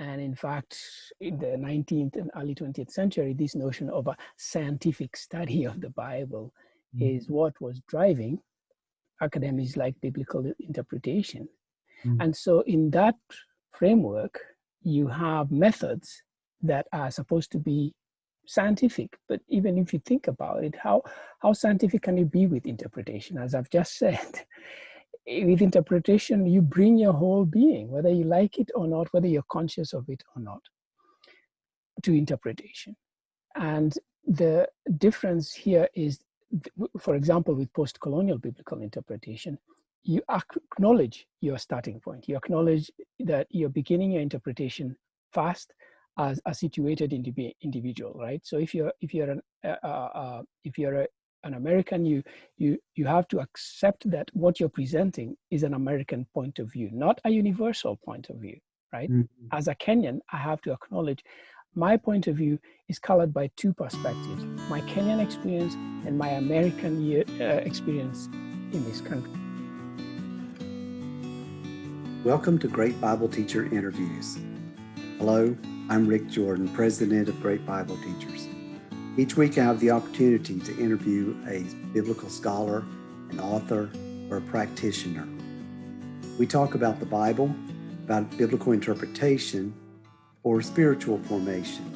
And in fact, in the 19th and early 20th century, this notion of a scientific study of the Bible is what was driving academics like biblical interpretation. And so in that framework, you have methods that are supposed to be scientific. But even if you think about it, how scientific can it be with interpretation? As I've just said, with interpretation, you bring your whole being, whether you like it or not, whether you're conscious of it or not, to interpretation. And the difference here is, for example, with post-colonial biblical interpretation, you acknowledge your starting point. You acknowledge that you're beginning your interpretation fast as a situated individual, right? So if you're an American, you have to accept that what you're presenting is an American point of view, not a universal point of view, right? As a Kenyan, I have to acknowledge my point of view is colored by two perspectives: my Kenyan experience and my American experience in this country. Welcome to Great Bible Teacher Interviews. Hello, I'm Rick Jordan, President of Great Bible Teachers. Each week I have the opportunity to interview a biblical scholar, an author, or a practitioner. We talk about the Bible, about biblical interpretation, or spiritual formation.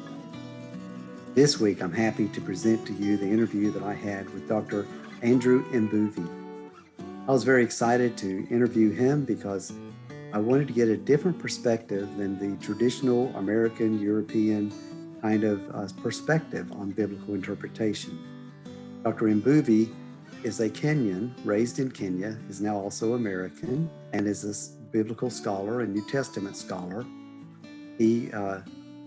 This week I'm happy to present to you the interview that I had with Dr. Andrew Mbuvi. I was very excited to interview him because I wanted to get a different perspective than the traditional American, European kind of perspective on biblical interpretation. Dr. Mbuvi is a Kenyan, raised in Kenya, is now also American, and is a biblical scholar, a New Testament scholar. He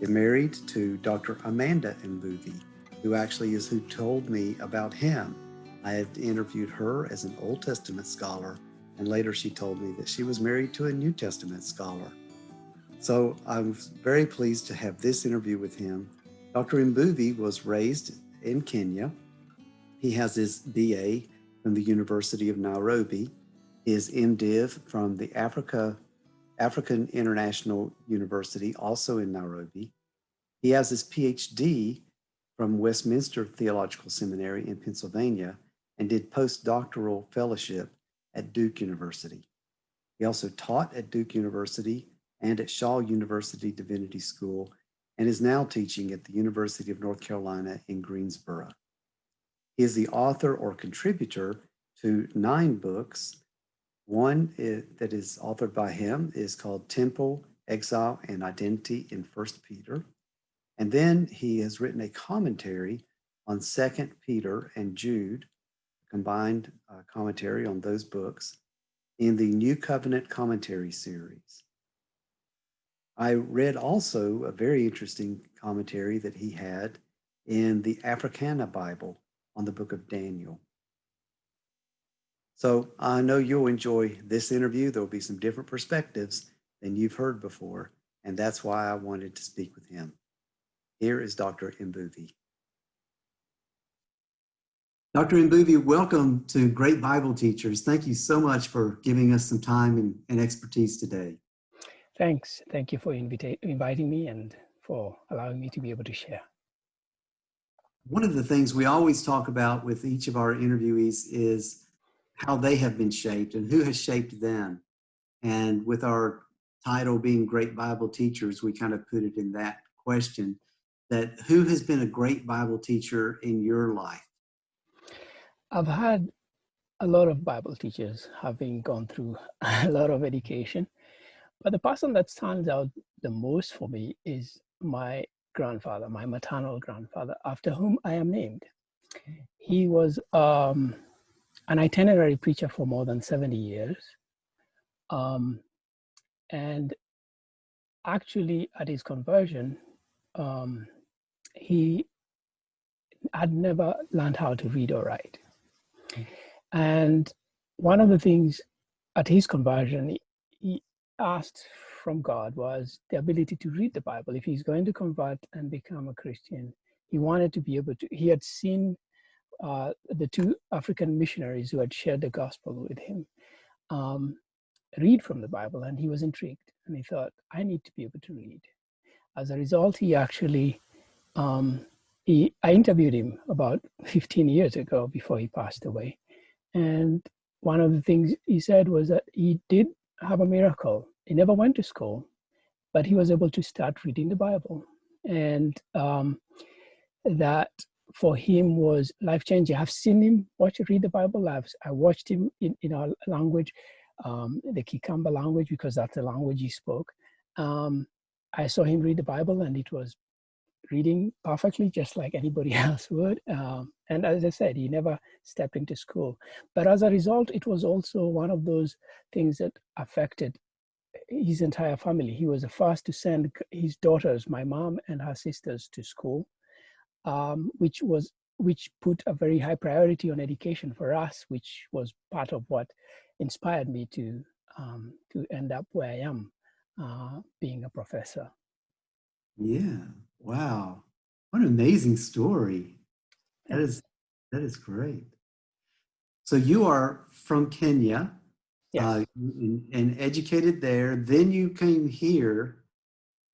is married to Dr. Amanda Mbuvi, who actually is who told me about him. I had interviewed her as an Old Testament scholar, and later she told me that she was married to a New Testament scholar. So I'm very pleased to have this interview with him. Dr. Mbuvi was raised in Kenya. He has his BA from the University of Nairobi, his MDiv from the African International University, also in Nairobi. He has his Ph.D. from Westminster Theological Seminary in Pennsylvania and did postdoctoral fellowship at Duke University. He also taught at Duke University and at Shaw University Divinity School, and is now teaching at the University of North Carolina in Greensboro. He is the author or contributor to 9 books. One that is authored by him is called Temple, Exile, and Identity in 1 Peter. And then he has written a commentary on 2 Peter and Jude, combined commentary on those books, in the New Covenant Commentary series. I read also a very interesting commentary that he had in the Africana Bible on the book of Daniel. So I know you'll enjoy this interview. There'll be some different perspectives than you've heard before, and that's why I wanted to speak with him. Here is Dr. Mbuvi. Dr. Mbuvi, welcome to Great Bible Teachers. Thank you so much for giving us some time and expertise today. Thanks. Thank you for inviting me and for allowing me to be able to share. One of the things we always talk about with each of our interviewees is how they have been shaped and who has shaped them. And with our title being Great Bible Teachers, we kind of put it in that question, that who has been a great Bible teacher in your life? I've had a lot of Bible teachers, having gone through a lot of education. But the person that stands out the most for me is my grandfather, my maternal grandfather, after whom I am named. He was an itinerary preacher for more than 70 years. And actually, at his conversion, he had never learned how to read or write. And one of the things at his conversion, he asked from God was the ability to read the Bible. If he's going to convert and become a Christian, he wanted to be able to. He had seen the 2 African missionaries who had shared the gospel with him read from the Bible, and he was intrigued. And he thought, I need to be able to read. as a result, he actually, I interviewed him about 15 years ago before he passed away. And one of the things he said was that he did have a miracle. He never went to school, but he was able to start reading the Bible. And that for him was life-changing. I've seen him read the Bible. I watched him in our language, the Kikamba language, because that's the language he spoke. I saw him read the Bible, and it was reading perfectly, just like anybody else would. And as I said, he never stepped into school. But as a result, it was also one of those things that affected his entire family. He was the first to send his daughters, my mom and her sisters, to school, which put a very high priority on education for us, which was part of what inspired me to end up where I am, being a professor. Yeah. Wow. What an amazing story. That is great. So you are from Kenya, yes. and educated there. Then you came here,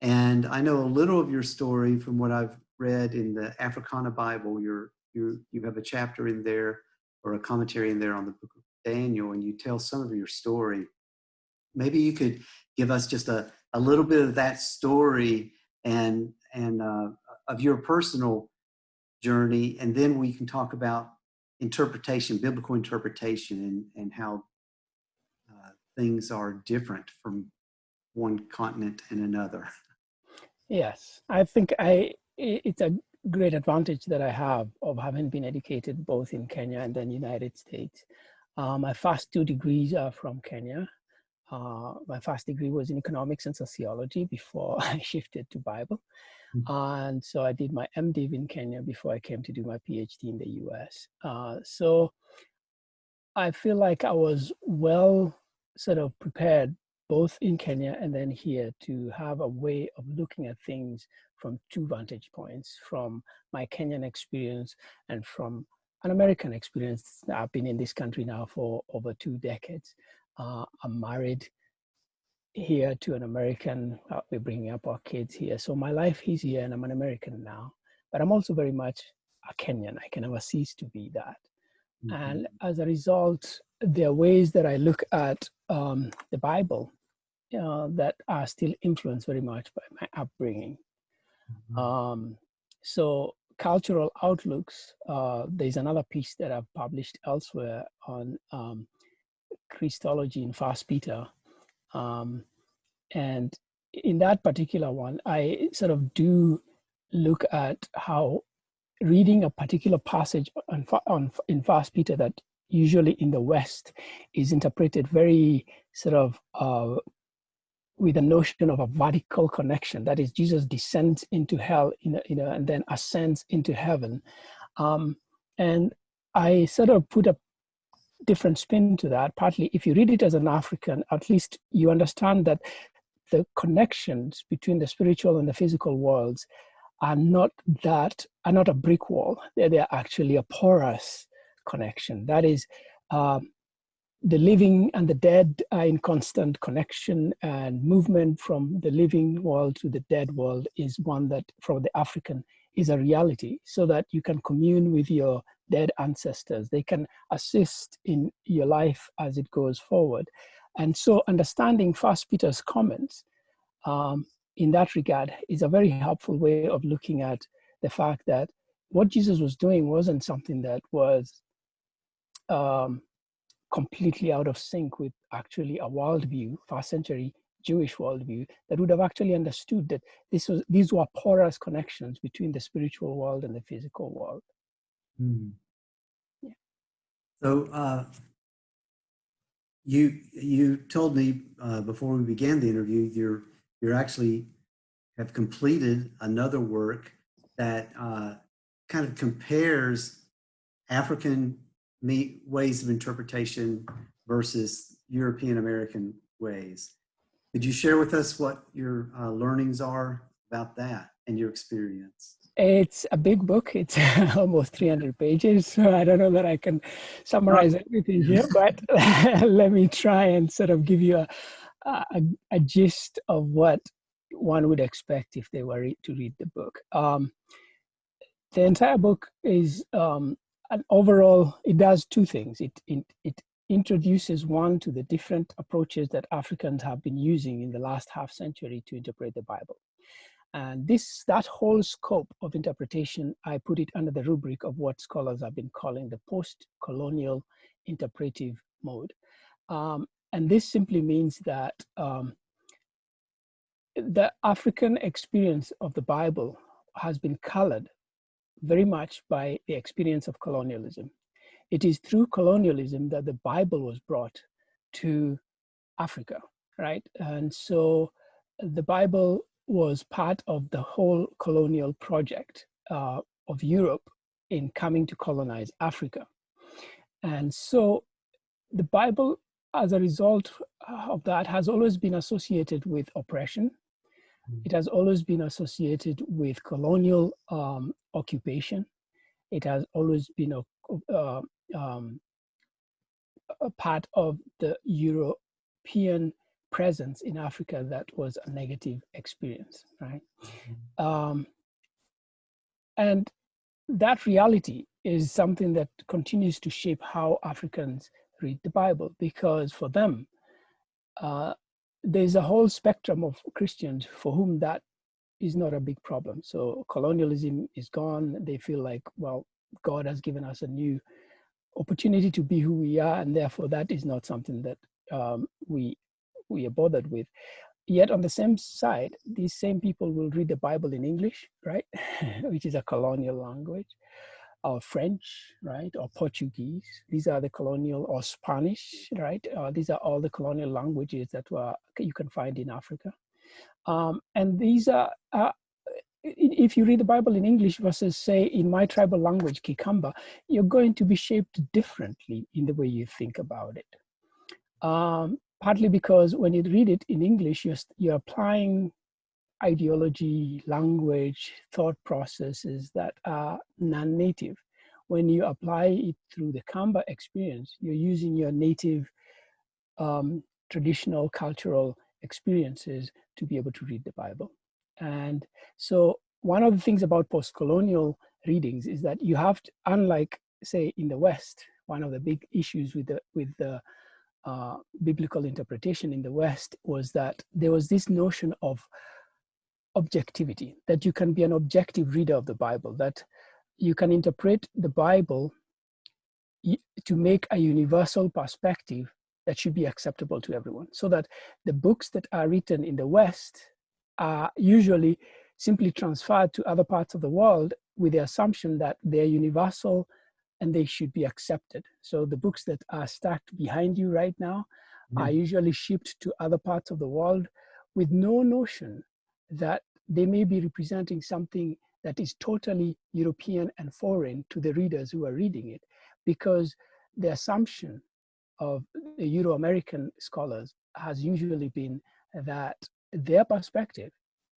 and I know a little of your story from what I've read in the Africana Bible. You have a chapter in there, or a commentary in there, on the book of Daniel, and you tell some of your story. Maybe you could give us just a little bit of that story and of your personal journey, and then we can talk about interpretation, biblical interpretation, and how things are different from one continent and another. Yes, I think it's a great advantage that I have of having been educated both in Kenya and then United States. My first 2 degrees are from Kenya. My first degree was in economics and sociology before I shifted to Bible. And so I did my MDiv in Kenya before I came to do my Ph.D. in the US. So I feel like I was well sort of prepared both in Kenya and then here to have a way of looking at things from 2 vantage points, from my Kenyan experience and from an American experience. I've been in this country now for over 2 decades. I'm married here to an American. We're bringing up our kids here. So my life is here, and I'm an American now. But I'm also very much a Kenyan. I can never cease to be that. Mm-hmm. And as a result, there are ways that I look at the Bible that are still influenced very much by my upbringing. Mm-hmm. So cultural outlooks, there's another piece that I've published elsewhere on Christology in 1 Peter. And in that particular one, I sort of do look at how reading a particular passage in 1 Peter that usually in the West is interpreted very sort of with a notion of a vertical connection. That is, Jesus descends into hell, and then ascends into heaven. And I sort of put a different spin to that. Partly, if you read it as an African, at least you understand that the connections between the spiritual and the physical worlds are not a brick wall. They're actually a porous connection. That is, the living and the dead are in constant connection, and movement from the living world to the dead world is one that, from the African, is a reality, so that you can commune with your dead ancestors. They can assist in your life as it goes forward. And so understanding 1 Peter's comments in that regard is a very helpful way of looking at the fact that what Jesus was doing wasn't something that was completely out of sync with actually a worldview, first century Jewish worldview, that would have actually understood that these were porous connections between the spiritual world and the physical world. Mm. Yeah. So you told me before we began the interview, you're actually have completed another work that kind of compares African ways of interpretation versus European American ways. Could you share with us what your learnings are about that and your experience? It's a big book. It's almost 300 pages. So I don't know that I can summarize everything here, but let me try and sort of give you a gist of what one would expect if they were to read the book. The entire book is an overall, it does two things. It introduces one to the different approaches that Africans have been using in the last half century to interpret the Bible. And that whole scope of interpretation, I put it under the rubric of what scholars have been calling the post-colonial interpretive mode. And this simply means that the African experience of the Bible has been colored very much by the experience of colonialism. It is through colonialism that the Bible was brought to Africa, right? And so the Bible was part of the whole colonial project of Europe in coming to colonize Africa. And so the Bible, as a result of that, has always been associated with oppression. It has always been associated with colonial occupation. It has always been a part of the European presence in Africa that was a negative experience, right? And that reality is something that continues to shape how Africans read the Bible, because for them, there's a whole spectrum of Christians for whom that is not a big problem. So colonialism is gone. They feel like, well, God has given us a new opportunity to be who we are, and therefore that is not something that we are bothered with. Yet on the same side, these same people will read the Bible in English, right? Which is a colonial language, or French, right? Or Portuguese. These are the colonial, or Spanish, right? These are all the colonial languages that you can find in Africa. And these are, if you read the Bible in English versus, say, in my tribal language, Kikamba, you're going to be shaped differently in the way you think about it. Partly because when you read it in English, you're applying ideology, language, thought processes that are non-native. When you apply it through the Kamba experience, you're using your native traditional cultural experiences to be able to read the Bible. And so one of the things about post-colonial readings is that you have to, unlike, say, in the West, one of the big issues with the biblical interpretation in the West was that there was this notion of objectivity, that you can be an objective reader of the Bible, that you can interpret the Bible to make a universal perspective that should be acceptable to everyone. So that the books that are written in the West are usually simply transferred to other parts of the world with the assumption that they're universal and they should be accepted. So the books that are stacked behind you right now are usually shipped to other parts of the world with no notion that they may be representing something that is totally European and foreign to the readers who are reading it, because the assumption of the Euro-American scholars has usually been that their perspective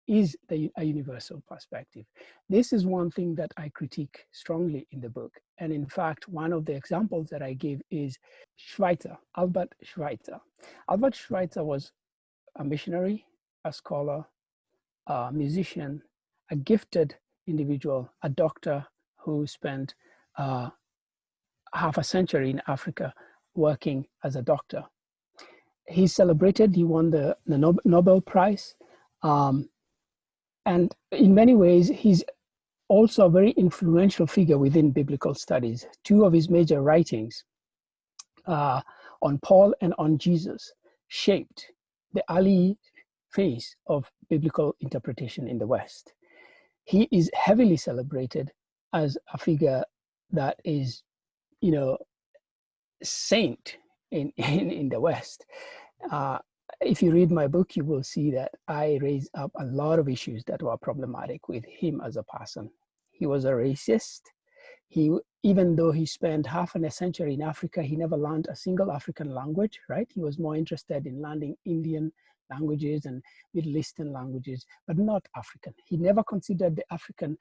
is a universal perspective. This is one thing that I critique strongly in the book. And in fact, one of the examples that I give is Schweitzer, Albert Schweitzer. Albert Schweitzer was a missionary, a scholar, a musician, a gifted individual, a doctor who spent half a century in Africa working as a doctor. He's celebrated, he won the Nobel Prize. And in many ways, he's also a very influential figure within biblical studies. Two of his major writings on Paul and on Jesus shaped the early phase of biblical interpretation in the West. He is heavily celebrated as a figure that is, saint in the West. If you read my book, you will see that I raise up a lot of issues that were problematic with him as a person. He was a racist. Even though he spent half a century in Africa, he never learned a single African language, right? He was more interested in learning Indian languages and Middle Eastern languages, but not African. He never considered the African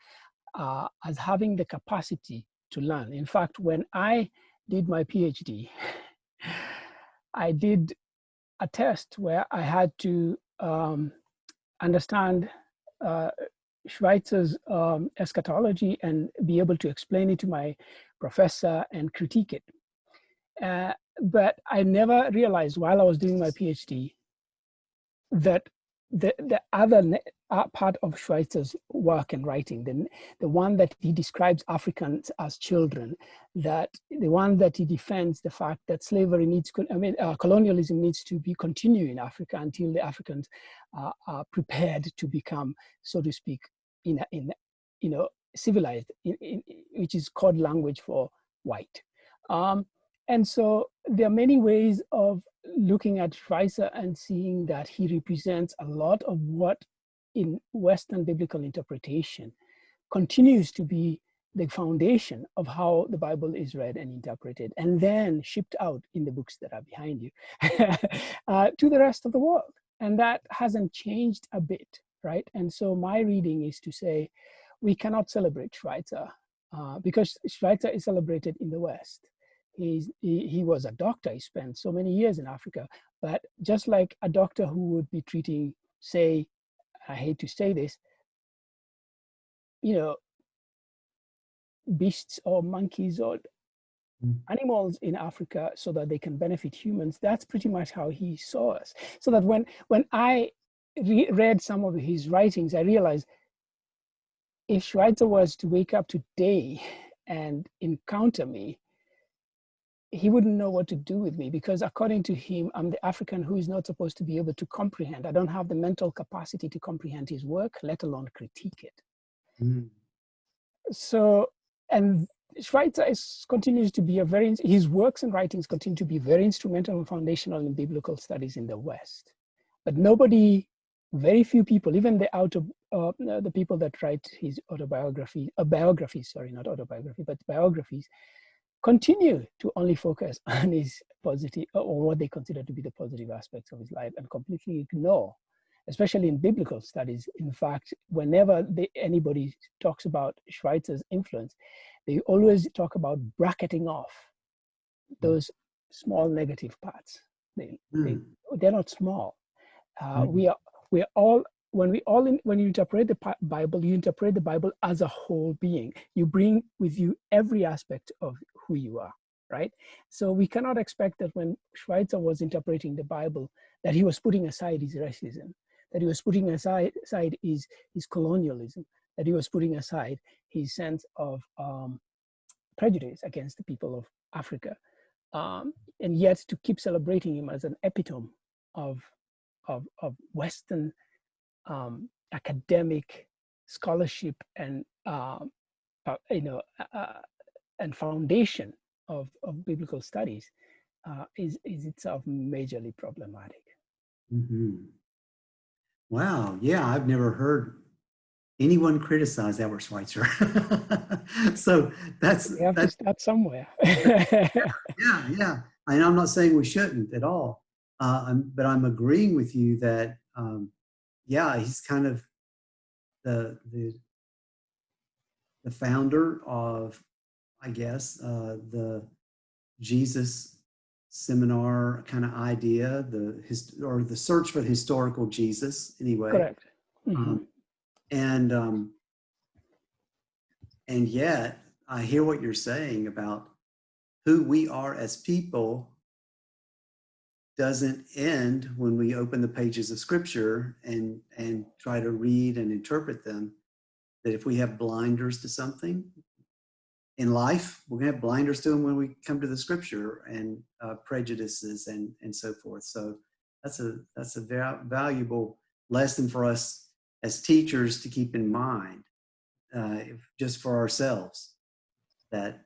as having the capacity to learn. In fact, when I did my Ph.D., I did a test where I had to understand Schweitzer's eschatology and be able to explain it to my professor and critique it. But I never realized while I was doing my PhD that the other part of Schweitzer's work and writing, the one that he describes Africans as children, that the one that he defends the fact that slavery needs, colonialism needs to be continued in Africa until the Africans are prepared to become, so to speak, civilized, which is code language for white. And so there are many ways of looking at Schweitzer and seeing that he represents a lot of what in Western biblical interpretation continues to be the foundation of how the Bible is read and interpreted, and then shipped out in the books that are behind you to the rest of the world. And that hasn't changed a bit, right? And so my reading is to say, we cannot celebrate Schweitzer because Schweitzer is celebrated in the West. He was a doctor. He spent so many years in Africa. But just like a doctor who would be treating, say, I hate to say this, beasts or monkeys or animals in Africa so that they can benefit humans, that's pretty much how he saw us. So that when I read some of his writings, I realized if Schweitzer was to wake up today and encounter me, he wouldn't know what to do with me, because according to him, I'm the African who is not supposed to be able to comprehend. I don't have the mental capacity to comprehend his work, let alone critique it. Mm. So, and Schweitzer continues to be his works and writings continue to be very instrumental and foundational in biblical studies in the West. But very few people, even the people that write his biographies, continue to only focus on his positive, or what they consider to be the positive aspects of his life, and completely ignore, especially in biblical studies. In fact, whenever anybody talks about Schweitzer's influence, they always talk about bracketing off those small negative parts. They're not small. When you interpret the Bible, you interpret the Bible as a whole being. You bring with you every aspect of who you are, right? So we cannot expect that when Schweitzer was interpreting the Bible, that he was putting aside his racism, that he was putting aside his colonialism, that he was putting aside his sense of prejudice against the people of Africa, and yet to keep celebrating him as an epitome of Western academic scholarship and and foundation of biblical studies is itself majorly problematic. Mm-hmm. Wow, yeah, I've never heard anyone criticize Albert Schweitzer. So we have to start somewhere. yeah. And I'm not saying we shouldn't at all, but I'm agreeing with you that he's kind of the founder of, I guess, the Jesus seminar kind of idea, or the search for the historical Jesus, anyway. Correct. Mm-hmm. And yet, I hear what you're saying about who we are as people doesn't end when we open the pages of Scripture and try to read and interpret them. That if we have blinders to something in life, we're going to have blinders to them when we come to the Scripture, and prejudices and so forth. So that's a very valuable lesson for us as teachers to keep in mind, just for ourselves, that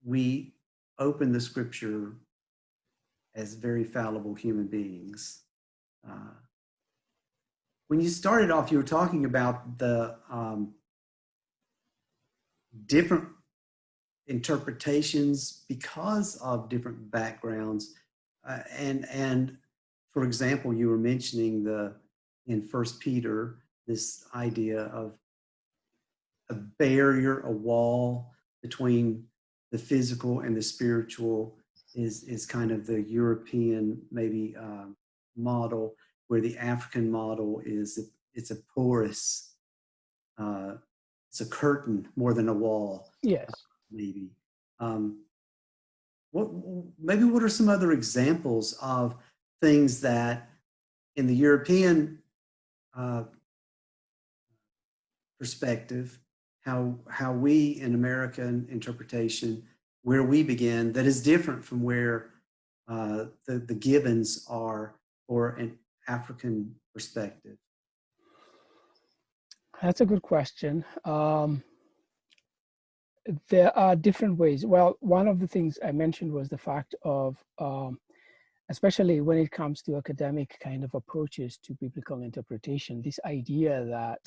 we open the Scripture as very fallible human beings. When you started off, you were talking about the different interpretations because of different backgrounds. And for example, you were mentioning in 1 Peter, this idea of a barrier, a wall between the physical and the spiritual is kind of the European maybe model, where the African model is it's a porous, it's a curtain more than a wall. Yes. Maybe. What are some other examples of things that in the European perspective, how we in American interpretation, where we begin, that is different from where the Gibbons are, or an African perspective? That's a good question. There are different ways. Well, one of the things I mentioned was the fact of, especially when it comes to academic kind of approaches to biblical interpretation, this idea that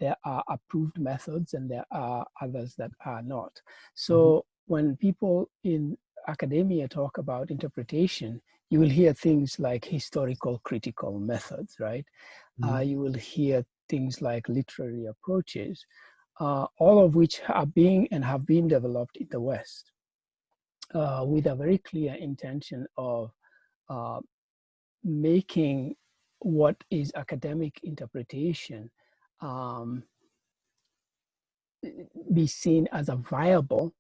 there are approved methods and there are others that are not. So when people in academia talk about interpretation, you will hear things like historical critical methods, right? You will hear things like literary approaches, all of which are being and have been developed in the West with a very clear intention of making what is academic interpretation be seen as a viable.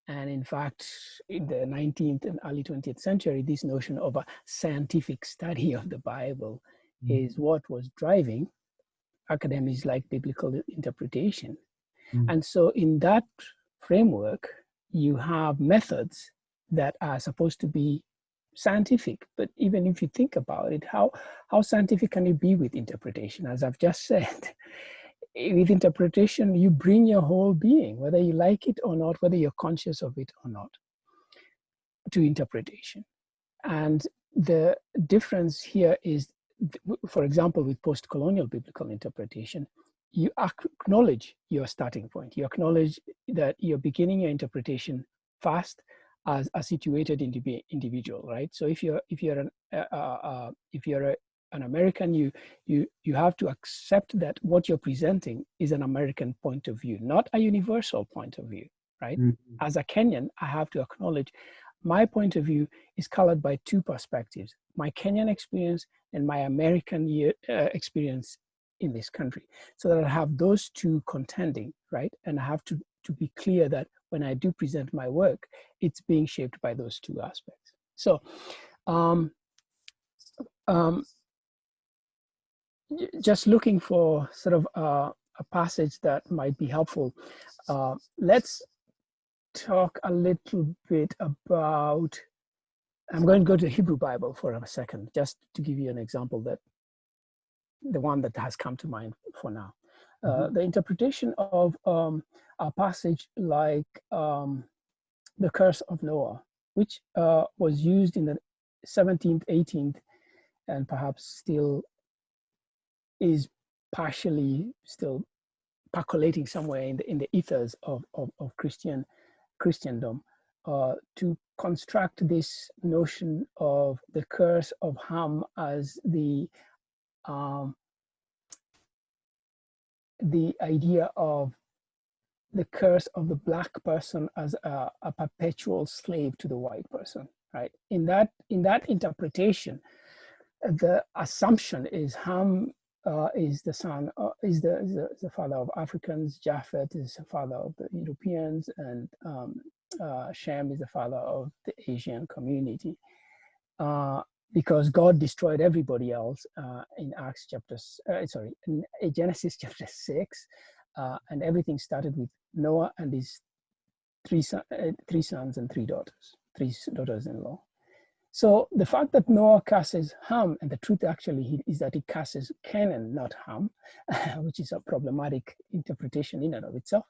And in fact, in the 19th and early 20th century, this notion of a scientific study of the Bible is what was driving academics like biblical interpretation. And so in that framework, you have methods that are supposed to be scientific. But even if you think about it, how scientific can you be with interpretation? As I've just said, with interpretation, you bring your whole being, whether you like it or not, whether you're conscious of it or not, to interpretation. And the difference here is, for example, with post-colonial biblical interpretation, you acknowledge your starting point. You acknowledge that you're beginning your interpretation first as a situated individual, right? So if you're an American, you have to accept that what you're presenting is an American point of view, not a universal point of view, right? As a Kenyan, I have to acknowledge my point of view is colored by two perspectives: my Kenyan experience and my American experience in this country, so that I have those two contending, right? And I have to be clear that when I do present my work, it's being shaped by those two aspects. So just looking for sort of a passage that might be helpful, let's talk a little bit about, I'm going to go to the Hebrew Bible for a second, just to give you an example, that the one that has come to mind for now. The interpretation of a passage like the curse of Noah, which was used in the 17th, 18th, and perhaps still is partially still percolating somewhere in the ethers of Christendom, to construct this notion of the curse of Ham as the idea of the curse of the black person as a perpetual slave to the white person, right? In that interpretation, the assumption is Ham is the son, is the father of Africans, Japheth is the father of the Europeans, and Shem is the father of the Asian community. Because God destroyed everybody else in Genesis chapter 6, and everything started with Noah and his three sons and three daughters-in-law. So the fact that Noah curses Ham, and the truth actually is that he curses Canaan, not Ham, which is a problematic interpretation in and of itself.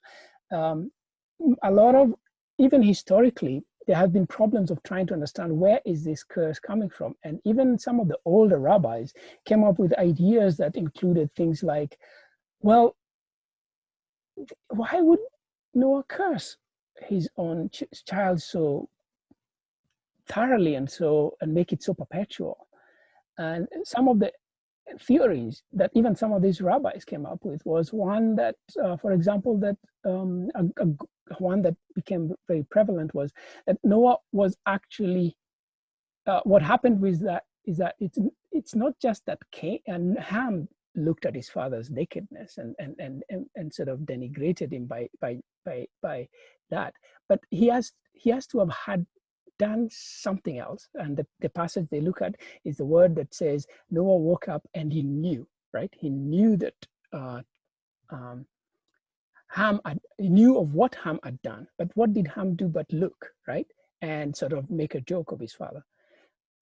A lot of, even historically, there have been problems of trying to understand where is this curse coming from. And even some of the older rabbis came up with ideas that included things like, well, why would Noah curse his own child so thoroughly and make it so perpetual? And some of the theories that even some of these rabbis came up with was one that, for example, that one that became very prevalent was that Noah was actually, what happened with that is that it's not just that Ham looked at his father's nakedness and sort of denigrated him by that. But he has to have had done something else. And the passage they look at is the word that says Noah woke up and he knew, right? He knew that he knew of what Ham had done. But what did Ham do but look, right? And sort of make a joke of his father,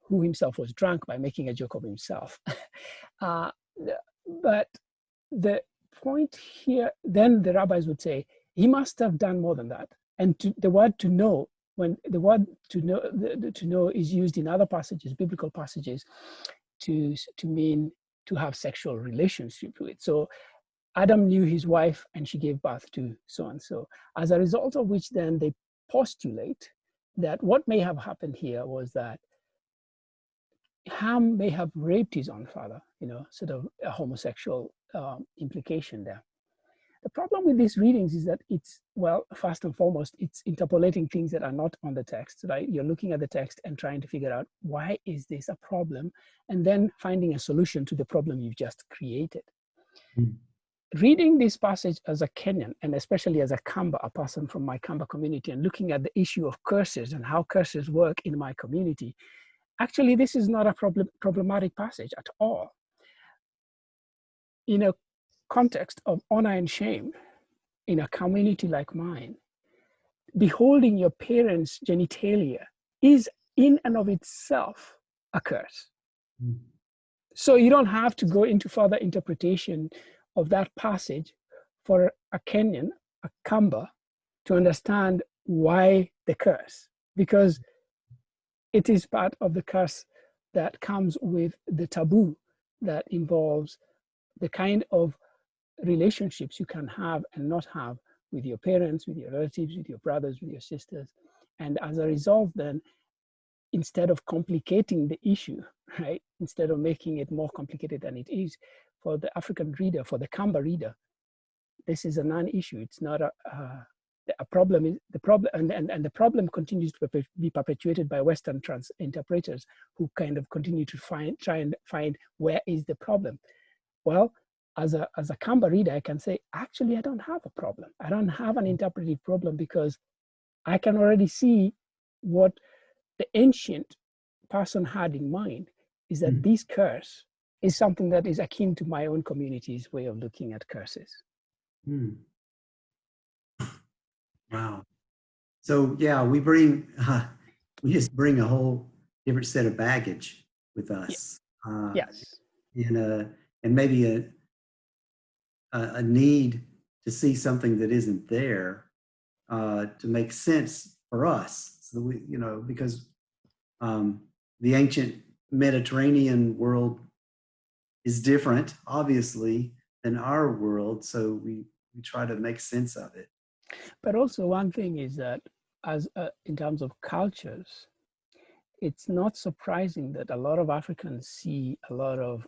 who himself was drunk, by making a joke of himself. But the point here, then the rabbis would say, he must have done more than that. And the word to know, when the word to know is used in other passages, biblical passages, to mean to have sexual relationship with. So Adam knew his wife and she gave birth to so-and-so. As a result of which then they postulate that what may have happened here was that Ham may have raped his own father, sort of a homosexual implication there. The problem with these readings is that it's, well, first and foremost, it's interpolating things that are not on the text, right? You're looking at the text and trying to figure out, why is this a problem? And then finding a solution to the problem you've just created. Mm. Reading this passage as a Kenyan, and especially as a Kamba, a person from my Kamba community, and looking at the issue of curses and how curses work in my community, actually, this is not a problematic passage at all. In a context of honor and shame, in a community like mine, beholding your parents' genitalia is in and of itself a curse. Mm. So you don't have to go into further interpretation of that passage for a Kenyan, a Kamba, to understand why the curse, because it is part of the curse that comes with the taboo that involves the kind of relationships you can have and not have with your parents, with your relatives, with your brothers, with your sisters. And as a result, then, instead of complicating the issue, right, instead of making it more complicated than it is, for the African reader, for the Kamba reader, this is a non-issue. It's not a problem. Is the problem, and the problem continues to be perpetuated by Western interpreters who kind of continue to try and find where is the problem. Well, as a Kamba reader, I can say, actually, I don't have a problem. I don't have an interpretive problem, because I can already see what the ancient person had in mind, is that this curse is something that is akin to my own community's way of looking at curses. Wow. So yeah, we just bring a whole different set of baggage with us. Yes. And maybe a need to see something that isn't there to make sense for us. So we, because the ancient Mediterranean world is different, obviously, than our world. So we try to make sense of it. But also one thing is that in terms of cultures, it's not surprising that a lot of Africans see a lot of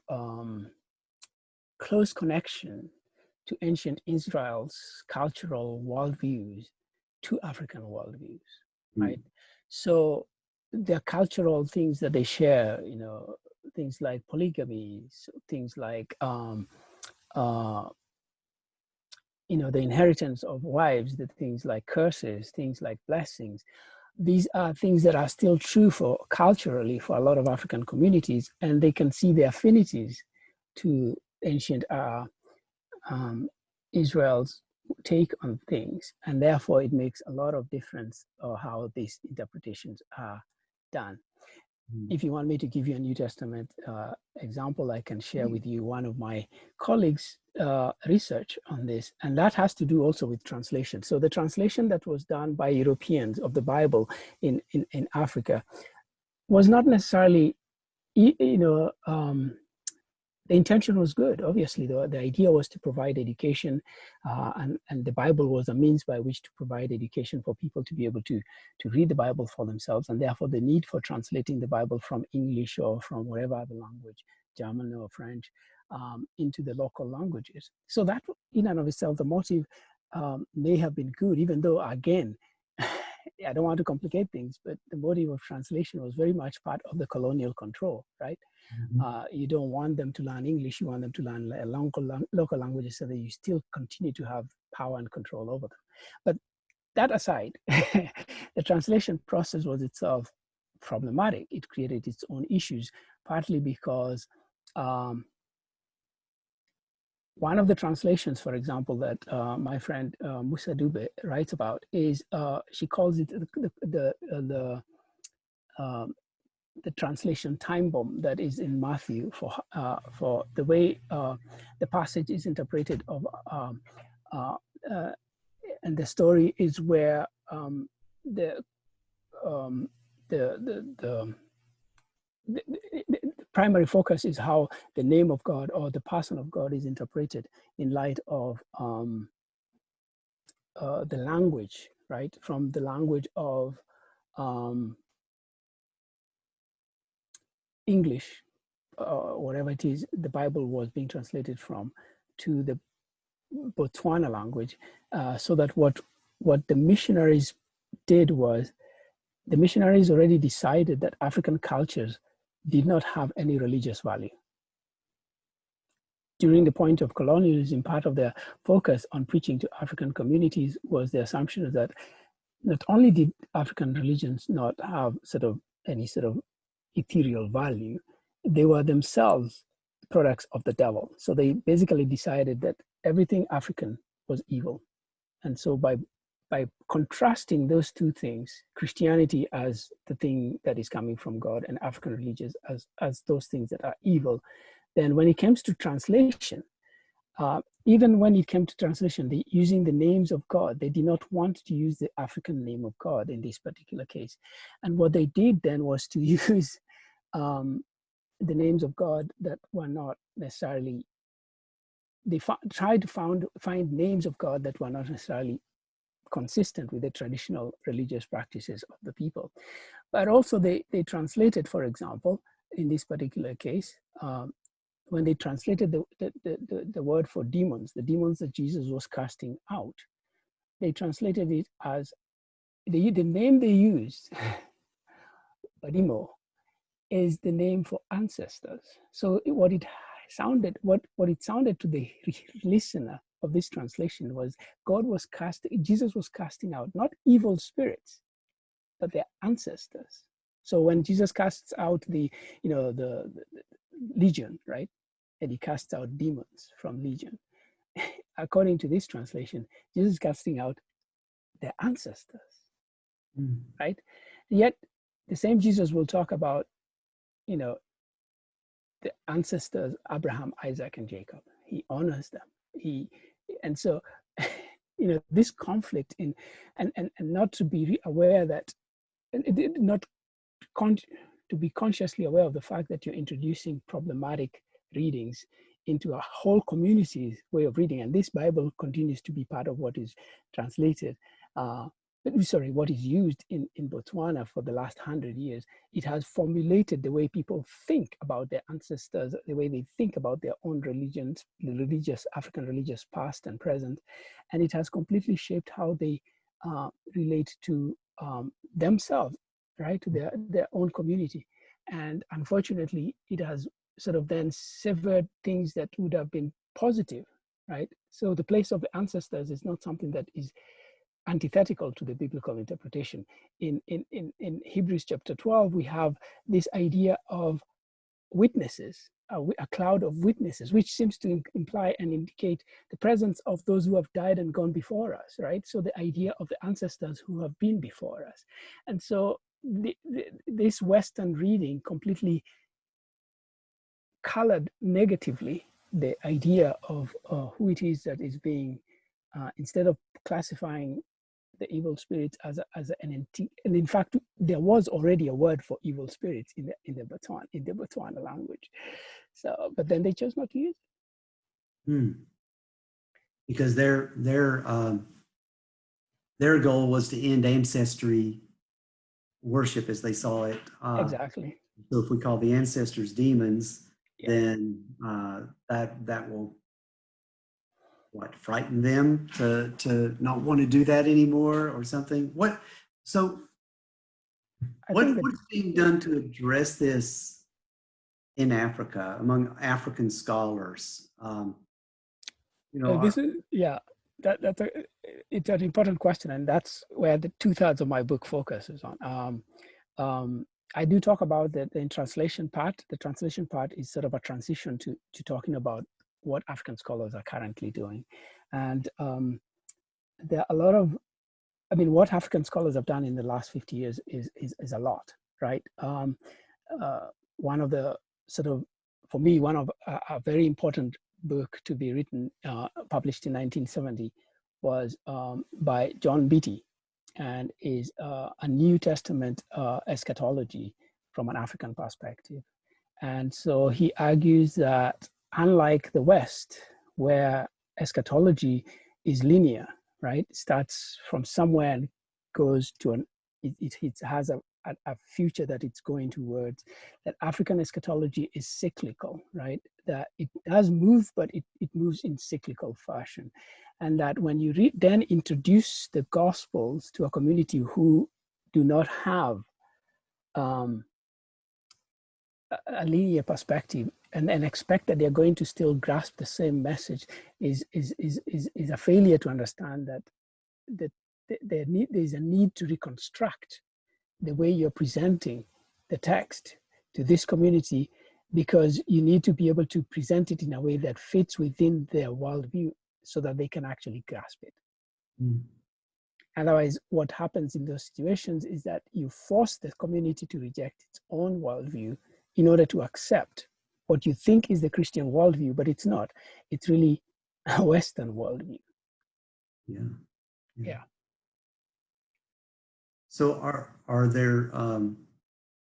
close connection to ancient Israel's cultural worldviews to African worldviews, right? So there are cultural things that they share, things like polygamy, things like the inheritance of wives, the things like curses, things like blessings. These are things that are still true culturally for a lot of African communities, and they can see the affinities to ancient Israel's take on things, and therefore it makes a lot of difference how these interpretations are done. If you want me to give you a New Testament example, I can share with you one of my colleagues' research on this, and that has to do also with translation. So the translation that was done by Europeans of the Bible in Africa was not necessarily, the intention was good. Obviously, the idea was to provide education, and the Bible was a means by which to provide education for people to be able to read the Bible for themselves, and therefore the need for translating the Bible from English or from whatever other language, German or French, into the local languages. So that in and of itself, the motive may have been good, even though, again, I don't want to complicate things, but the motive of translation was very much part of the colonial control, right? You don't want them to learn English, you want them to learn local languages so that you still continue to have power and control over them. But that aside, the translation process was itself problematic. It created its own issues, partly because one of the translations, for example, that my friend Musa Dube writes about is, she calls it the translation time bomb that is in Matthew for the way the passage is interpreted of, and the story is where the primary focus is how the name of God or the person of God is interpreted in light of the language, right? From the language of English, whatever it is the Bible was being translated from, to the Botswana language, so that what the missionaries did was, the missionaries already decided that African cultures did not have any religious value. During the point of colonialism, part of their focus on preaching to African communities was the assumption that not only did African religions not have any sort of ethereal value, they were themselves products of the devil. So they basically decided that everything African was evil. And so by contrasting those two things, Christianity as the thing that is coming from God and African religions as those things that are evil, then when it comes to translation, even when it came to translation, using the names of God, they did not want to use the African name of God in this particular case. And what they did then was to use the names of God that were not necessarily, they tried to find names of God that were not necessarily consistent with the traditional religious practices of the people. But also they translated, for example, in this particular case, when they translated the word for demons, the demons that Jesus was casting out, they translated it as, the name they used, Badimo, is the name for ancestors. So what it sounded to the listener of this translation was Jesus was casting out not evil spirits, but their ancestors. So when Jesus casts out the legion, right? And he casts out demons from legion. According to this translation, Jesus is casting out their ancestors, right? Yet the same Jesus will talk about, the ancestors, Abraham, Isaac, and Jacob. He honors them. And so, this conflict and not to be aware that, to be consciously aware of the fact that you're introducing problematic readings into a whole community's way of reading. And this Bible continues to be part of what is translated, what is used in Botswana for the last 100 years. It has formulated the way people think about their ancestors, the way they think about their own religions, the African religious past and present. And it has completely shaped how they relate to themselves, right, to their own community. And unfortunately, it has sort of then severed things that would have been positive, right? So the place of the ancestors is not something that is antithetical to the biblical interpretation. In Hebrews chapter 12, we have this idea of witnesses, a cloud of witnesses, which seems to imply and indicate the presence of those who have died and gone before us, right? So the idea of the ancestors who have been before us. And so this Western reading completely colored negatively the idea of who it is that is being, instead of classifying the evil spirits as an entity. And in fact, there was already a word for evil spirits in the Botswana language. So, but then they chose not to use it. Because their goal was to end ancestry worship as they saw it. Exactly. So if we call the ancestors demons, then that will frighten them to not want to do that anymore or something. So I think that, what's being done to address this in Africa among African scholars? this is, yeah, it's an important question, and that's where the 2/3 of my book focuses on. I do talk about the translation part. The translation part is sort of a transition to talking about what African scholars are currently doing. And there are a lot of, I mean, what African scholars have done in the last 50 years is a lot, right? One of the sort of, for me, one of a very important book to be written, published in 1970, was by John Beatty, and is a New Testament eschatology from an African perspective. And so he argues that unlike the West, where eschatology is linear, right? It starts from somewhere and goes to it has a future that it's going towards, that African eschatology is cyclical, right? That it does move, but it moves in cyclical fashion. And that when you then introduce the Gospels to a community who do not have a linear perspective, and expect that they're going to still grasp the same message, is a failure to understand that there's a need to reconstruct the way you're presenting the text to this community, because you need to be able to present it in a way that fits within their worldview so that they can actually grasp it. Mm. Otherwise, what happens in those situations is that you force the community to reject its own worldview in order to accept what you think is the Christian worldview, but it's not. It's really a Western worldview. Yeah. So are there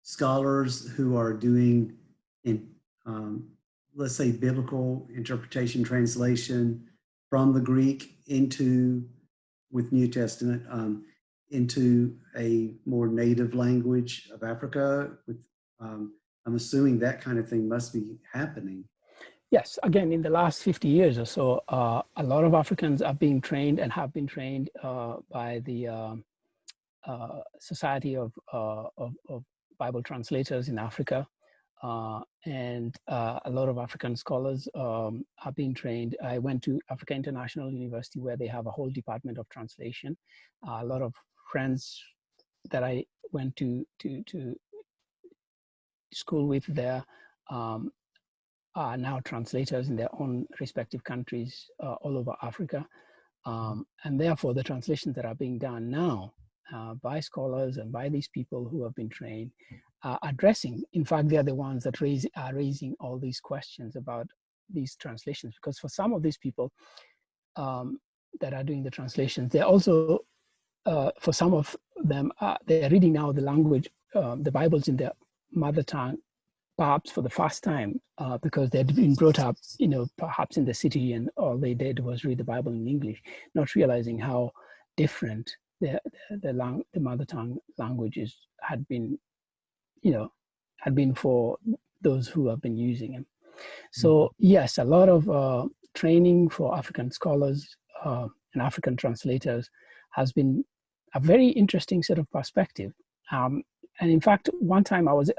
scholars who are doing, let's say, biblical interpretation translation from the Greek with New Testament, into a more native language of Africa? I'm assuming that kind of thing must be happening. Yes, again, in the last 50 years or so, a lot of Africans are being trained and have been trained by the Society of Bible Translators in Africa. And a lot of African scholars are being trained. I went to Africa International University, where they have a whole department of translation. A lot of friends that I went to school with there are now translators in their own respective countries all over Africa. And therefore, the translations that are being done now by scholars and by these people who have been trained addressing, in fact, they're the ones that are raising all these questions about these translations, because for some of these people that are doing the translations, they're also, for some of them, they're reading now the language, the Bibles in their mother tongue, perhaps for the first time, because they'd been brought up, perhaps in the city, and all they did was read the Bible in English, not realizing how different the mother tongue languages had been for those who have been using them. So yes, a lot of training for African scholars and African translators has been a very interesting set of perspective. And in fact, one time I was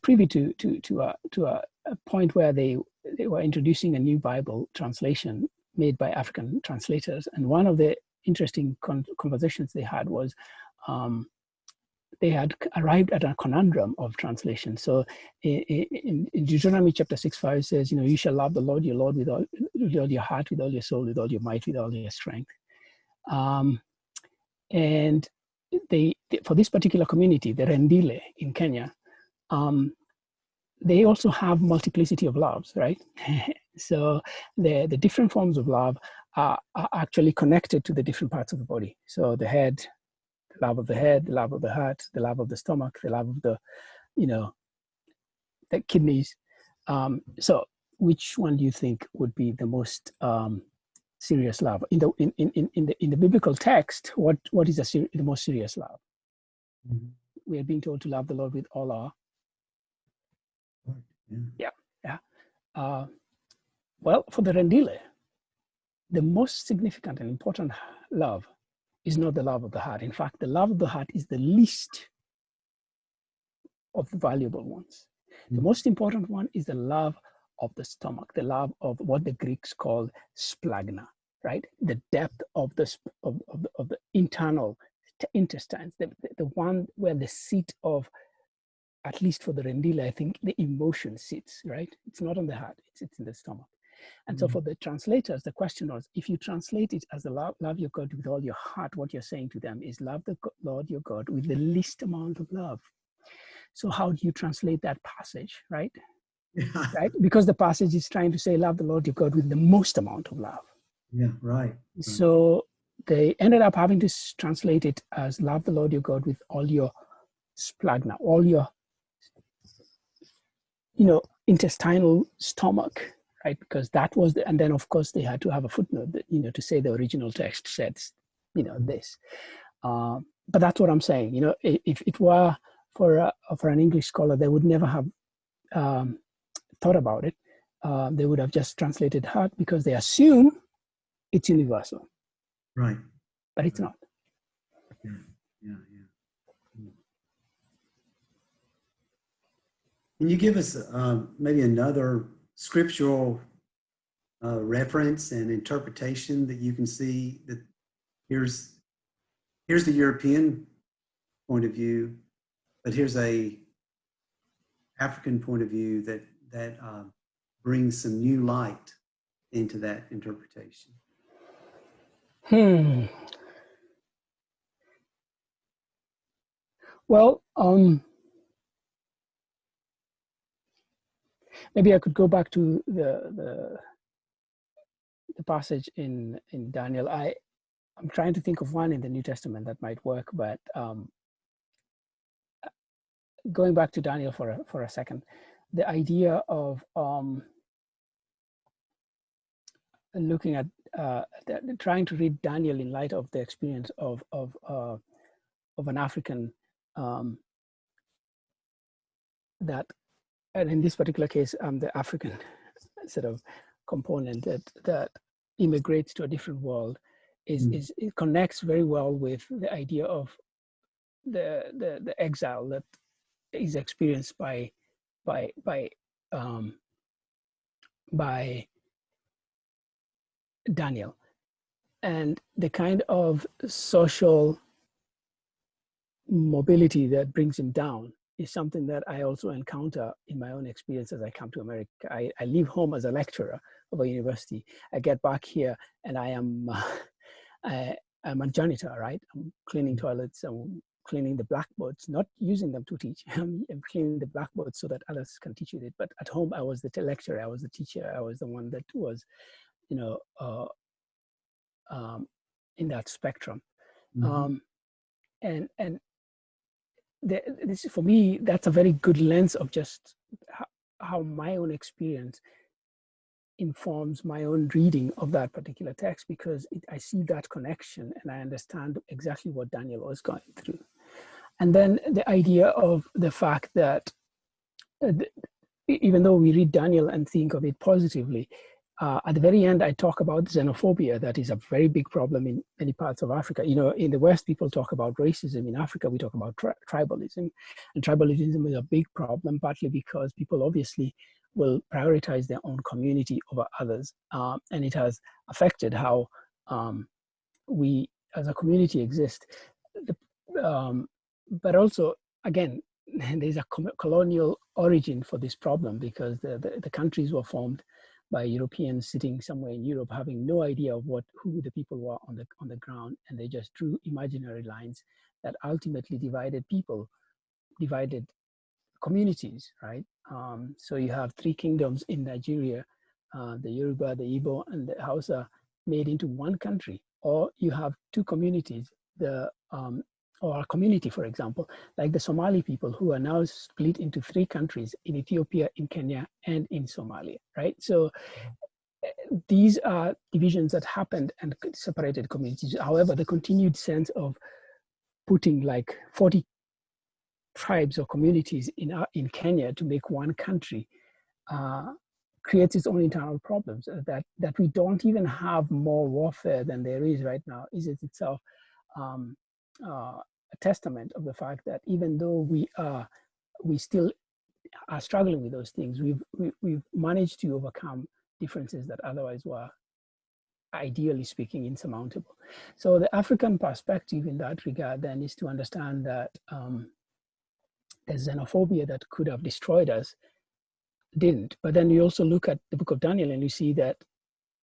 privy to a point where they were introducing a new Bible translation made by African translators, and one of the interesting conversations they had was they had arrived at a conundrum of translation. So in Deuteronomy chapter 6:5 says, you shall love the Lord your Lord with all your heart, with all your soul, with all your might, with all your strength. And they for this particular community, the Rendile in Kenya, they also have multiplicity of loves, right? So the different forms of love are actually connected to the different parts of the body. So the head, the love of the head, the love of the heart, the love of the stomach, the love of the, the kidneys. So which one do you think would be the most serious love? In the biblical text, what is the most serious love? Mm-hmm. We are being told to love the Lord with all our. Yeah. Well, for the Rendile, the most significant and important love is not the love of the heart. In fact, the love of the heart is the least of the valuable ones. The most important one is the love of the stomach, the love of what the Greeks call splagna, right? The depth of the internal intestines, the one where the seat of, at least for the Rendile, I think the emotion sits, right? It's not on the heart, it's in the stomach. And so for the translators, the question was, if you translate it as the love your God with all your heart, what you're saying to them is love the Lord your God with the least amount of love. So how do you translate that passage, right? Yeah. Right? Because the passage is trying to say love the Lord your God with the most amount of love. Yeah, right. So they ended up having to translate it as love the Lord your God with all your splagna, all your, intestinal stomach, right? Because that was and then of course they had to have a footnote that, to say the original text said, this. But that's what I'm saying. If it were for an English scholar, they would never have thought about it. They would have just translated heart because they assume it's universal. Right. But it's not. Yeah. Can you give us maybe another scriptural reference and interpretation that you can see that here's the European point of view, but here's a African point of view that brings some new light into that interpretation? Well, maybe I could go back to the passage in Daniel. I'm trying to think of one in the New Testament that might work, but going back to Daniel for a second, the idea of looking at trying to read Daniel in light of the experience of an African that, and in this particular case, the African sort of component that immigrates to a different world it connects very well with the idea of the exile that is experienced by Daniel, and the kind of social mobility that brings him down is something that I also encounter in my own experience as I come to America. I leave home as a lecturer of a university. I get back here and I am I'm a janitor, right? I'm cleaning toilets, I'm cleaning the blackboards, not using them to teach. I'm cleaning the blackboards so that others can teach it. But at home, I was the lecturer, I was the teacher, I was the one that was, in that spectrum. And this, for me, that's a very good lens of just how my own experience informs my own reading of that particular text, because I see that connection and I understand exactly what Daniel was going through. And then the idea of the fact that even though we read Daniel and think of it positively, at the very end, I talk about xenophobia. That is a very big problem in many parts of Africa. In the West, people talk about racism. In Africa, we talk about tribalism. And tribalism is a big problem, partly because people obviously will prioritize their own community over others. And it has affected how we as a community exist. But also, again, there's a colonial origin for this problem, because the countries were formed by Europeans sitting somewhere in Europe, having no idea of who the people were on the ground, and they just drew imaginary lines that ultimately divided communities, right? So you have three kingdoms in Nigeria: the Yoruba, the Igbo, and the Hausa, made into one country. Or you have two communities, or a community, for example, like the Somali people, who are now split into three countries: in Ethiopia, in Kenya, and in Somalia, right? So these are divisions that happened and separated communities. However, the continued sense of putting like 40 tribes or communities in Kenya to make one country creates its own internal problems. That we don't even have more warfare than there is right now is it itself a testament of the fact that even though we still are struggling with those things, we've managed to overcome differences that otherwise were, ideally speaking, insurmountable. So the African perspective in that regard then is to understand that the xenophobia that could have destroyed us didn't. But then you also look at the book of Daniel and you see that,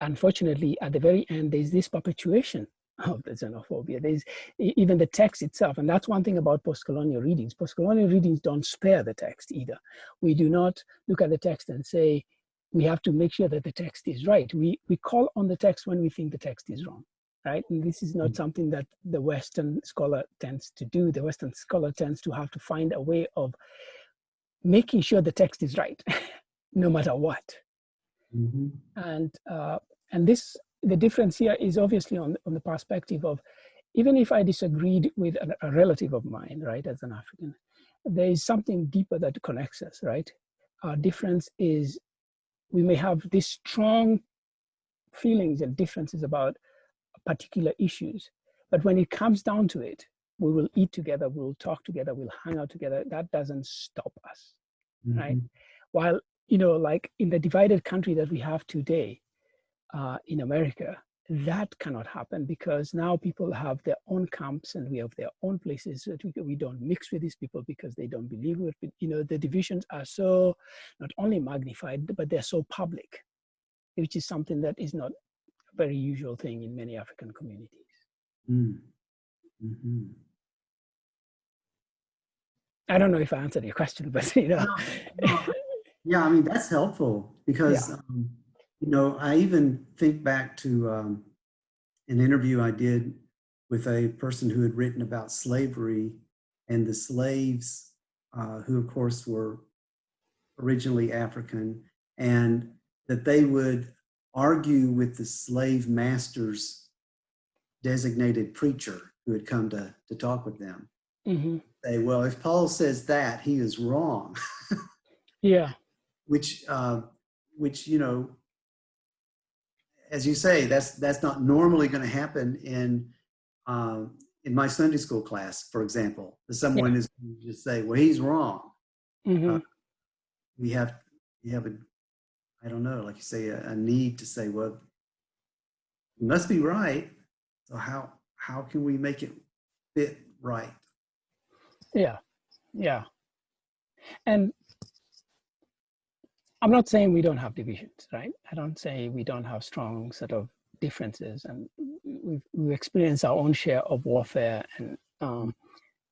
unfortunately, at the very end, there's this perpetuation of the xenophobia. There's even the text itself. And that's one thing about post-colonial readings. Post-colonial readings don't spare the text either. We do not look at the text and say, we have to make sure that the text is right. We call on the text when we think the text is wrong, right? And this is not something that the Western scholar tends to do. The Western scholar tends to have to find a way of making sure the text is right, no matter what. Mm-hmm. And this, the difference here is obviously on the perspective of, even if I disagreed with a relative of mine, right, as an African, there is something deeper that connects us, right? Our difference is, we may have these strong feelings and differences about particular issues, but when it comes down to it, we will eat together, we'll talk together, we'll hang out together. That doesn't stop us, mm-hmm. right? While, you know, like in the divided country that we have today, in America, that cannot happen, because now people have their own camps and we have their own places that we don't mix with these people because they don't believe it. You know, the divisions are so not only magnified, but they're so public, which is something that is not a very usual thing in many African communities. Mm-hmm. I don't know if I answered your question, but you know. No. Yeah, I mean, that's helpful because, yeah. You know, I even think back to an interview I did with a person who had written about slavery and the slaves, who of course were originally African, and that they would argue with the slave master's designated preacher who had come to talk with them. Mm-hmm. Say, well, if Paul says that, he is wrong. Yeah. Which, you know, as you say, that's not normally going to happen in my Sunday school class, for example. Someone is going to just say, well, he's wrong. Mm-hmm. We have a, I don't know, like you say, a need to say, well, it must be right. So how can we make it fit right? Yeah, yeah. And I'm not saying we don't have divisions, right? I don't say we don't have strong sort of differences, and we've experienced our own share of warfare and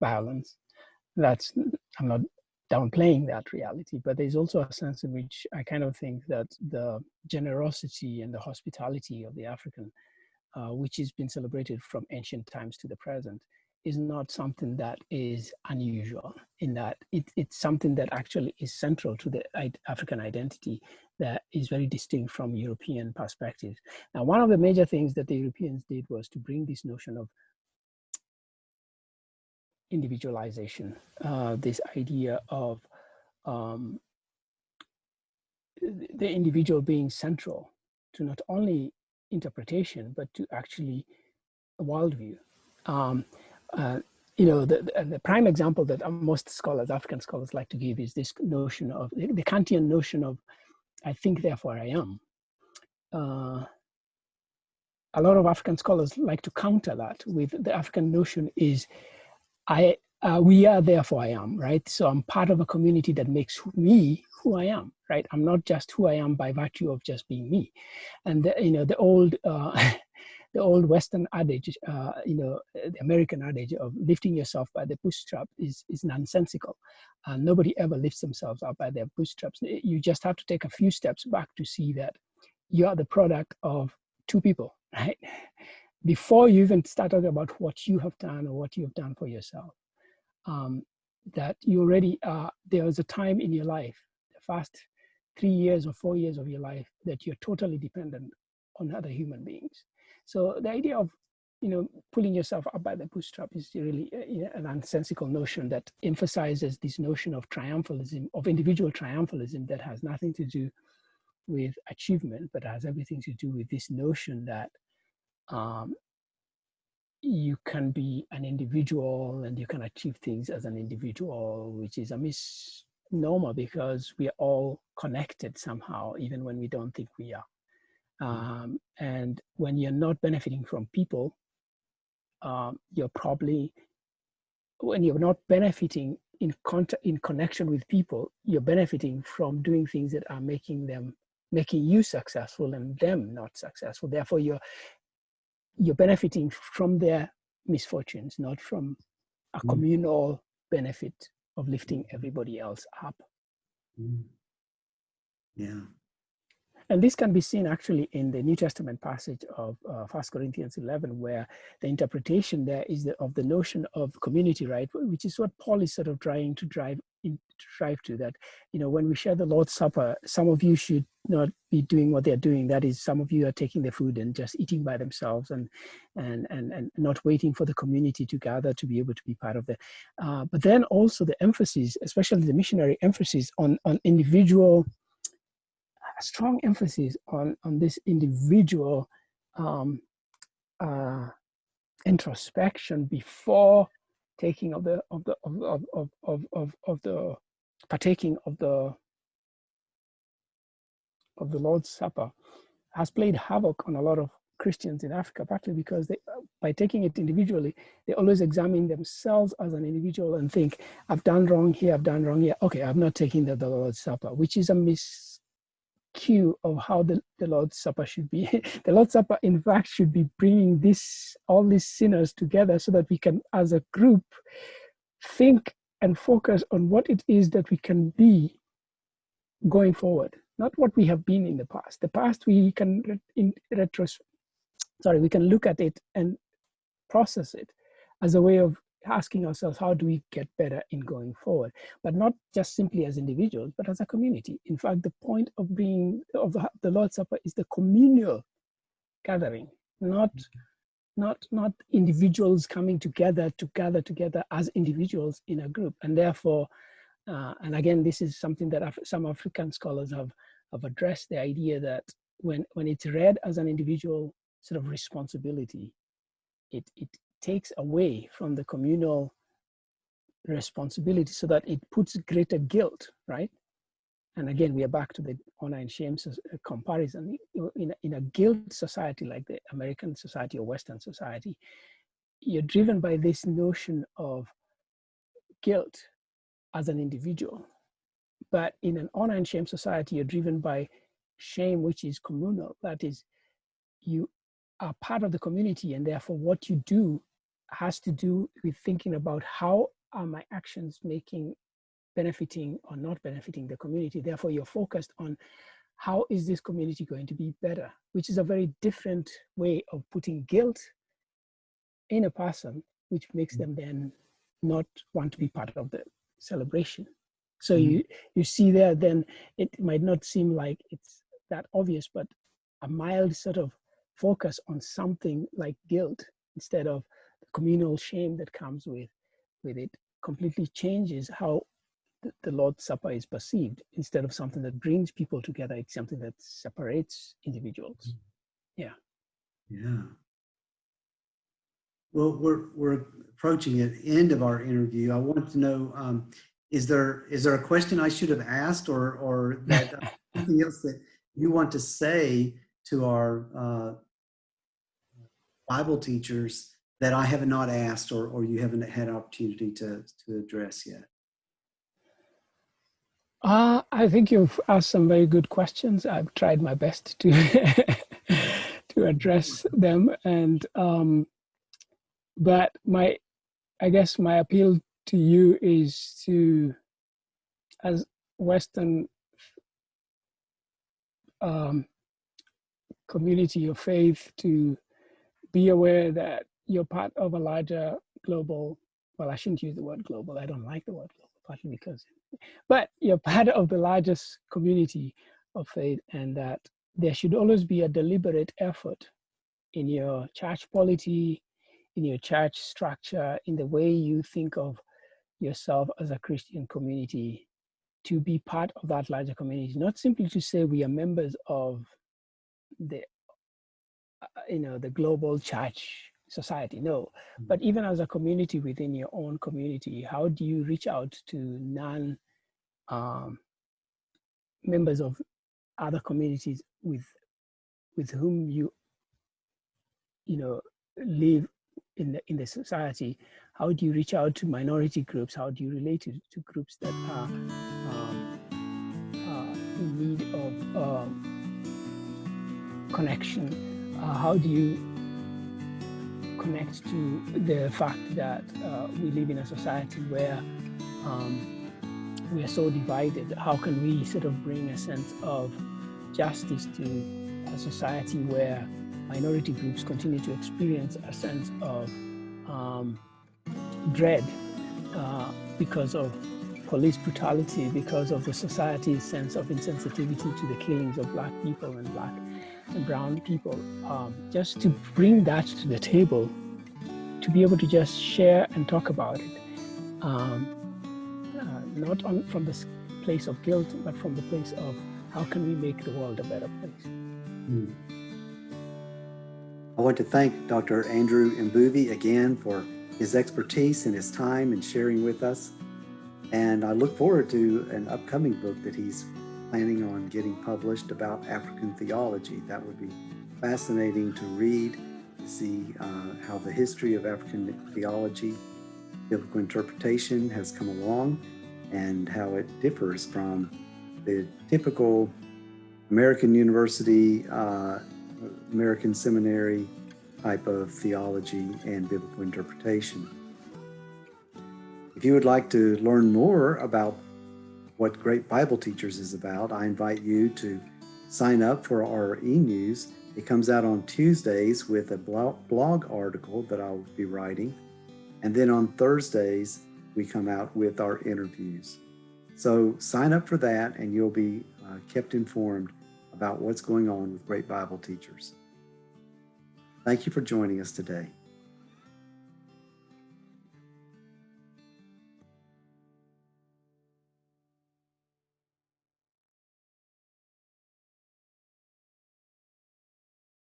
violence. I'm not downplaying that reality, but there's also a sense in which I kind of think that the generosity and the hospitality of the African, which has been celebrated from ancient times to the present, is not something that is unusual, in that it's something that actually is central to the African identity that is very distinct from European perspectives. Now, one of the major things that the Europeans did was to bring this notion of individualization, this idea of the individual being central to not only interpretation, but to actually a worldview. You know, the prime example that most scholars, African scholars, like to give is this notion of the Kantian notion of I think, therefore I am. A lot of African scholars like to counter that with the African notion is we are, therefore I am, right? So I'm part of a community that makes me who I am, right? I'm not just who I am by virtue of just being me. And you know, the old Western adage, you know, the American adage of lifting yourself by the bootstrap is nonsensical. Nobody ever lifts themselves up by their bootstraps. You just have to take a few steps back to see that you are the product of two people, right? Before you even start talking about what you have done or what you have done for yourself, that you already are, there was a time in your life, the first 3 years or 4 years of your life, that you're totally dependent on other human beings. So the idea of, you know, pulling yourself up by the bootstrap is really a nonsensical notion that emphasizes this notion of triumphalism, of individual triumphalism, that has nothing to do with achievement, but has everything to do with this notion that you can be an individual and you can achieve things as an individual, which is a misnomer because we are all connected somehow, even when we don't think we are. And when you're not benefiting from people, you're probably, when you're not benefiting in connection with people, you're benefiting from doing things that are making you successful and them not successful. Therefore, you're benefiting from their misfortunes, not from a communal benefit of lifting everybody else up. Yeah. And this can be seen actually in the New Testament passage of 1 Corinthians 11, where the interpretation there is of the notion of community, right? Which is what Paul is sort of trying to drive to, that, when we share the Lord's Supper, some of you should not be doing what they're doing. That is, some of you are taking the food and just eating by themselves and not waiting for the community to gather to be able to be part of it. But then also the emphasis, especially the missionary emphasis on individual, a strong emphasis on this individual introspection before taking of the partaking of the Lord's Supper has played havoc on a lot of Christians in Africa, partly because by taking it individually, they always examine themselves as an individual and think, I've done wrong here, I've done wrong here. Okay, I'm not taking the Lord's Supper, which is a miscue of how the Lord's Supper should be. The Lord's Supper, in fact, should be bringing all these sinners together so that we can, as a group, think and focus on what it is that we can be going forward, not what we have been in the past. The past, we can we can look at it and process it as a way of asking ourselves, how do we get better in going forward? But not just simply as individuals, but as a community. In fact, the point of the Lord's Supper is the communal gathering, not individuals coming together to gather together as individuals in a group. And therefore, and again, this is something that some African scholars have addressed, the idea that when it's read as an individual sort of responsibility, it takes away from the communal responsibility, so that it puts greater guilt, right? And again, we are back to the honor and shame comparison. In a guilt society like the American society or Western society, you're driven by this notion of guilt as an individual. But in an honor and shame society, you're driven by shame, which is communal. That is, you are part of the community, and therefore what you do has to do with thinking about how are my actions benefiting or not benefiting the community. Therefore, you're focused on how is this community going to be better, which is a very different way of putting guilt in a person, which makes them then not want to be part of the celebration. So you see there, then it might not seem like it's that obvious, but a mild sort of focus on something like guilt instead of the communal shame that comes with it completely changes how the Lord's Supper is perceived. Instead of something that brings people together, it's something that separates individuals. Yeah. Yeah. Well, we're approaching the end of our interview. I want to know, is there a question I should have asked, or that something else that you want to say to our Bible teachers that I have not asked, or you haven't had an opportunity to address yet? I think you've asked some very good questions. I've tried my best to to address them, and but I guess my appeal to you is to, as Western community of faith, to be aware that you're part of a larger global, well, I shouldn't use the word global. I don't like the word global, partly because, but you're part of the largest community of faith, and that there should always be a deliberate effort in your church polity, in your church structure, in the way you think of yourself as a Christian community, to be part of that larger community, not simply to say we are members of the the global church society, no. But even as a community within your own community, how do you reach out to members of other communities with whom you live in the society? How do you reach out to minority groups? How do you relate to groups that are in need of connection? How do you connect to the fact that we live in a society where we are so divided? How can we sort of bring a sense of justice to a society where minority groups continue to experience a sense of dread because of police brutality, because of the society's sense of insensitivity to the killings of Black people and Black and brown people? Just to bring that to the table, to be able to just share and talk about it, not from the place of guilt, but from the place of how can we make the world a better place. I want to thank Dr. Andrew Mbuvi again for his expertise and his time and sharing with us. And I look forward to an upcoming book that he's planning on getting published about African theology. That would be fascinating to read, to see how the history of African theology, biblical interpretation has come along, and how it differs from the typical American university, American seminary type of theology and biblical interpretation. If you would like to learn more about what Great Bible Teachers is about, I invite you to sign up for our e-news. It comes out on Tuesdays with a blog article that I'll be writing. And then on Thursdays, we come out with our interviews. So sign up for that and you'll be kept informed about what's going on with Great Bible Teachers. Thank you for joining us today.